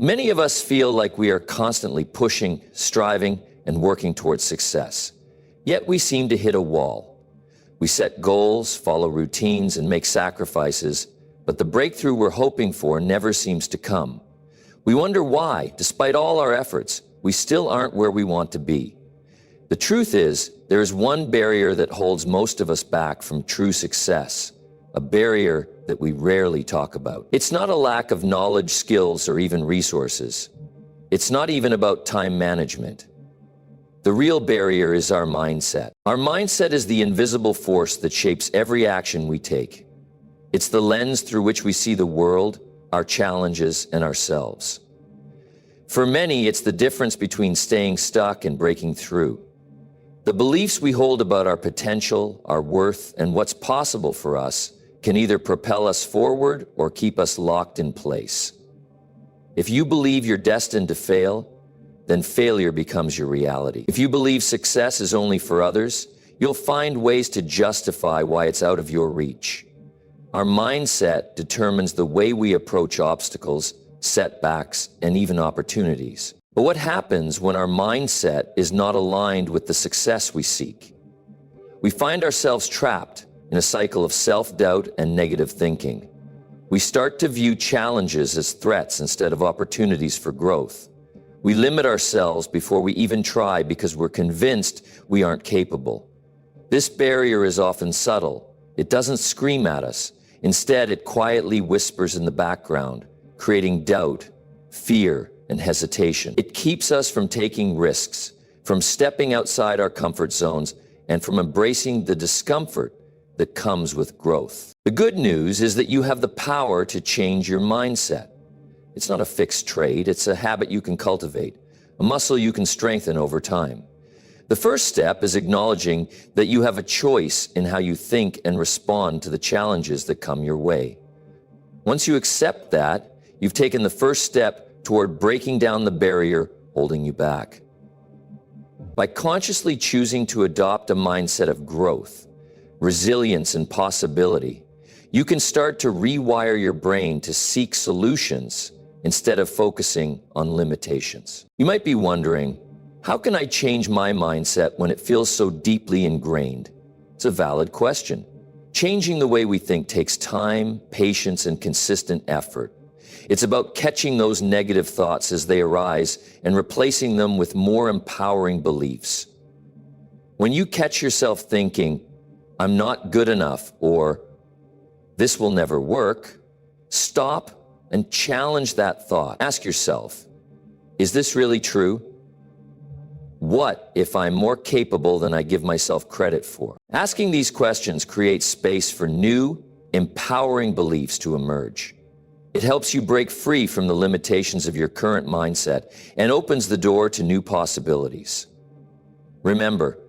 Many of us feel like we are constantly pushing, striving, and working towards success. Yet we seem to hit a wall. We set goals, follow routines, and make sacrifices, but the breakthrough we're hoping for never seems to come. We wonder why, despite all our efforts, we still aren't where we want to be. The truth is, there is one barrier that holds most of us back from true success, a barrier that we rarely talk about. It's not a lack of knowledge, skills, or even resources. It's not even about time management. The real barrier is our mindset. Our mindset is the invisible force that shapes every action we take. It's the lens through which we see the world, our challenges, and ourselves. For many, it's the difference between staying stuck and breaking through. The beliefs we hold about our potential, our worth, and what's possible for us can either propel us forward or keep us locked in place. If you believe you're destined to fail, then failure becomes your reality. If you believe success is only for others, you'll find ways to justify why it's out of your reach. Our mindset determines the way we approach obstacles, setbacks, and even opportunities. But what happens when our mindset is not aligned with the success we seek? We find ourselves trapped in a cycle of self-doubt and negative thinking. We start to view challenges as threats instead of opportunities for growth. We limit ourselves before we even try because we're convinced we aren't capable. This barrier is often subtle. It doesn't scream at us. Instead, it quietly whispers in the background, creating doubt, fear, and hesitation. It keeps us from taking risks, from stepping outside our comfort zones, and from embracing the discomfort that comes with growth. The good news is that you have the power to change your mindset. It's not a fixed trait, it's a habit you can cultivate, a muscle you can strengthen over time. The first step is acknowledging that you have a choice in how you think and respond to the challenges that come your way. Once you accept that, you've taken the first step toward breaking down the barrier holding you back. By consciously choosing to adopt a mindset of growth, resilience, and possibility, you can start to rewire your brain to seek solutions instead of focusing on limitations. You might be wondering, how can I change my mindset when it feels so deeply ingrained? It's a valid question. Changing the way we think takes time, patience, and consistent effort. It's about catching those negative thoughts as they arise and replacing them with more empowering beliefs. When you catch yourself thinking, "I'm not good enough," or "this will never work," stop and challenge that thought. Ask yourself, is this really true? What if I'm more capable than I give myself credit for? Asking these questions creates space for new, empowering beliefs to emerge. It helps you break free from the limitations of your current mindset and opens the door to new possibilities. Remember,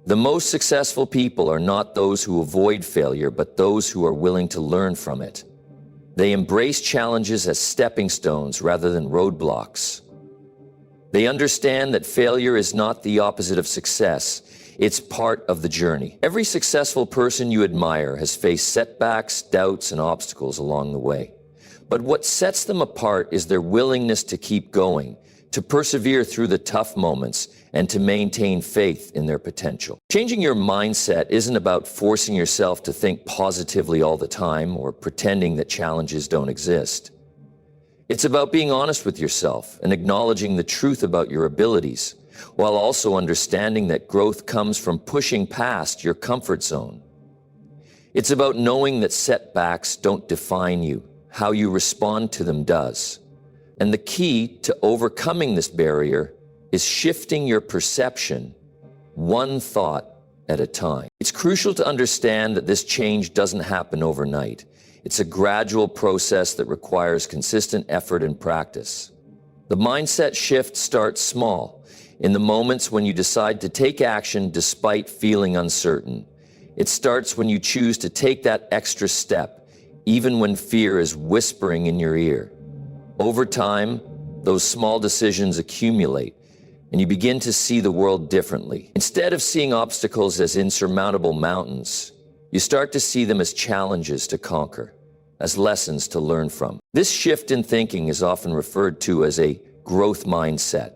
the most successful people are not those who avoid failure, but those who are willing to learn from it. They embrace challenges as stepping stones rather than roadblocks. They understand that failure is not the opposite of success. It's part of the journey. Every successful person you admire has faced setbacks, doubts, and obstacles along the way. But what sets them apart is their willingness to keep going, to persevere through the tough moments, and to maintain faith in their potential. Changing your mindset isn't about forcing yourself to think positively all the time or pretending that challenges don't exist. It's about being honest with yourself and acknowledging the truth about your abilities, while also understanding that growth comes from pushing past your comfort zone. It's about knowing that setbacks don't define you. How you respond to them does. And the key to overcoming this barrier is shifting your perception one thought at a time. It's crucial to understand that this change doesn't happen overnight. It's a gradual process that requires consistent effort and practice. The mindset shift starts small, in the moments when you decide to take action despite feeling uncertain. It starts when you choose to take that extra step, even when fear is whispering in your ear. Over time, those small decisions accumulate, and you begin to see the world differently. Instead of seeing obstacles as insurmountable mountains, you start to see them as challenges to conquer. as lessons to learn from. This shift in thinking is often referred to as a growth mindset.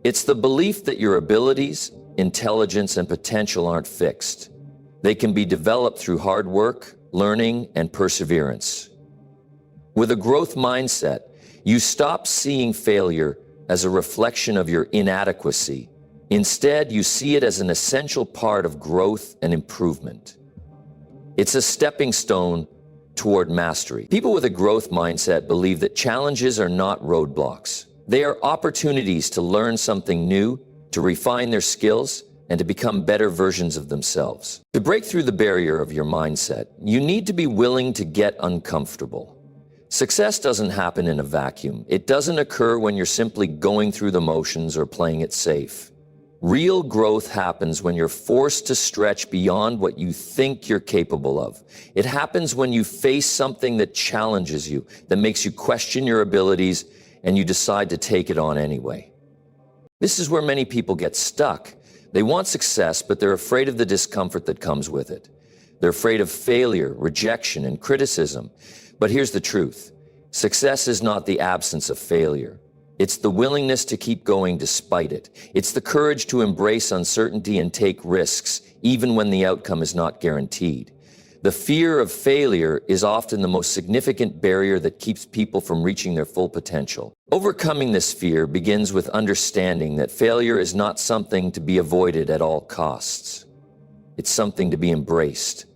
It's the belief that your abilities, intelligence, and potential aren't fixed. They can be developed through hard work, learning, and perseverance. With a growth mindset, you stop seeing failure as a reflection of your inadequacy. Instead, you see it as an essential part of growth and improvement. It's a stepping stone toward mastery. People with a growth mindset believe that challenges are not roadblocks. They are opportunities to learn something new, to refine their skills, and to become better versions of themselves. To break through the barrier of your mindset, you need to be willing to get uncomfortable. Success doesn't happen in a vacuum. It doesn't occur when you're simply going through the motions or playing it safe. Real growth happens when you're forced to stretch beyond what you think you're capable of. It happens when you face something that challenges you, that makes you question your abilities, and you decide to take it on anyway. This is where many people get stuck. They want success, but they're afraid of the discomfort that comes with it. They're afraid of failure, rejection, and criticism. But here's the truth. Success is not the absence of failure. It's the willingness to keep going despite it. It's the courage to embrace uncertainty and take risks, even when the outcome is not guaranteed. The fear of failure is often the most significant barrier that keeps people from reaching their full potential. Overcoming this fear begins with understanding that failure is not something to be avoided at all costs. It's something to be embraced.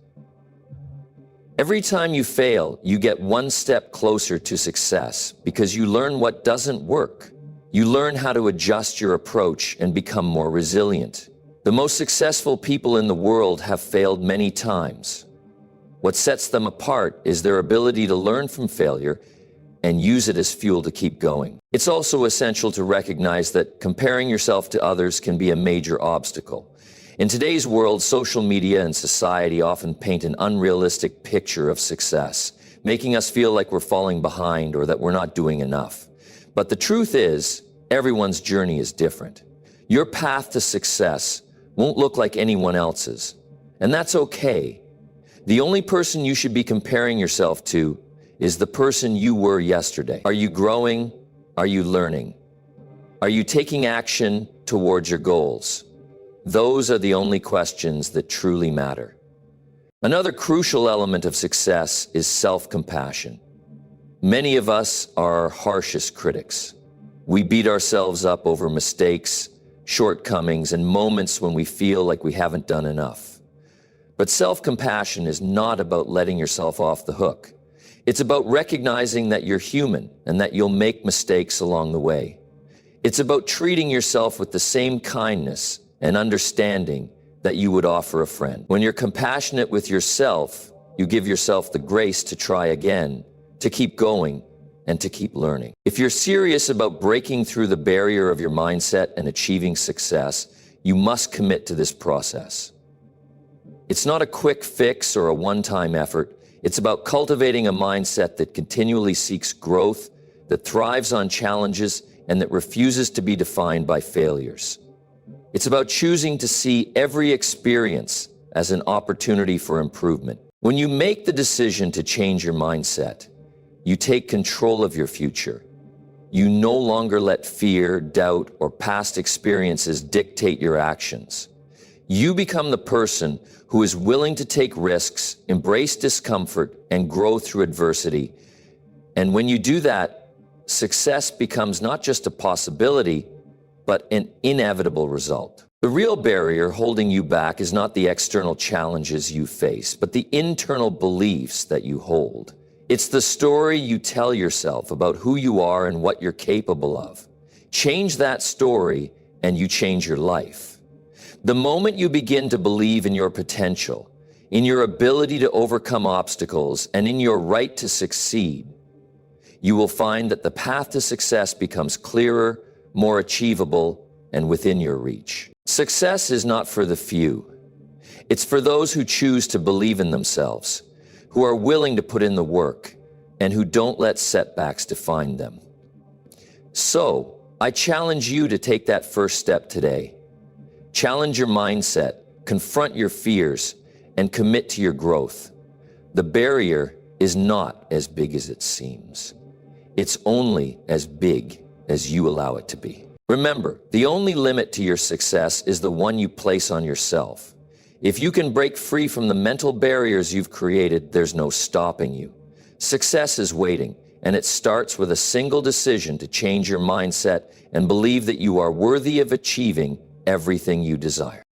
Every time you fail, you get one step closer to success because you learn what doesn't work. You learn how to adjust your approach and become more resilient. The most successful people in the world have failed many times. What sets them apart is their ability to learn from failure and use it as fuel to keep going. It's also essential to recognize that comparing yourself to others can be a major obstacle. In today's world, social media and society often paint an unrealistic picture of success, making us feel like we're falling behind or that we're not doing enough. But the truth is, everyone's journey is different. Your path to success won't look like anyone else's, and that's okay. The only person you should be comparing yourself to is the person you were yesterday. Are you growing? Are you learning? Are you taking action towards your goals? Those are the only questions that truly matter. Another crucial element of success is self-compassion. Many of us are our harshest critics. We beat ourselves up over mistakes, shortcomings, and moments when we feel like we haven't done enough. But self-compassion is not about letting yourself off the hook. It's about recognizing that you're human and that you'll make mistakes along the way. It's about treating yourself with the same kindness and understanding that you would offer a friend. When you're compassionate with yourself, you give yourself the grace to try again, to keep going, and to keep learning. If you're serious about breaking through the barrier of your mindset and achieving success, you must commit to this process. It's not a quick fix or a one-time effort. It's about cultivating a mindset that continually seeks growth, that thrives on challenges, and that refuses to be defined by failures. It's about choosing to see every experience as an opportunity for improvement. When you make the decision to change your mindset, you take control of your future. You no longer let fear, doubt, or past experiences dictate your actions. You become the person who is willing to take risks, embrace discomfort, and grow through adversity. And when you do that, success becomes not just a possibility, but an inevitable result. The real barrier holding you back is not the external challenges you face, but the internal beliefs that you hold. It's the story you tell yourself about who you are and what you're capable of. Change that story and you change your life. The moment you begin to believe in your potential, in your ability to overcome obstacles, and in your right to succeed, you will find that the path to success becomes clearer, more achievable, and within your reach. Success is not for the few. It's for those who choose to believe in themselves, who are willing to put in the work, and who don't let setbacks define them. So, I challenge you to take that first step today. Challenge your mindset, confront your fears, and commit to your growth. The barrier is not as big as it seems. It's only as big as you allow it to be. Remember, the only limit to your success is the one you place on yourself. If you can break free from the mental barriers you've created, there's no stopping you. Success is waiting, and it starts with a single decision to change your mindset and believe that you are worthy of achieving everything you desire.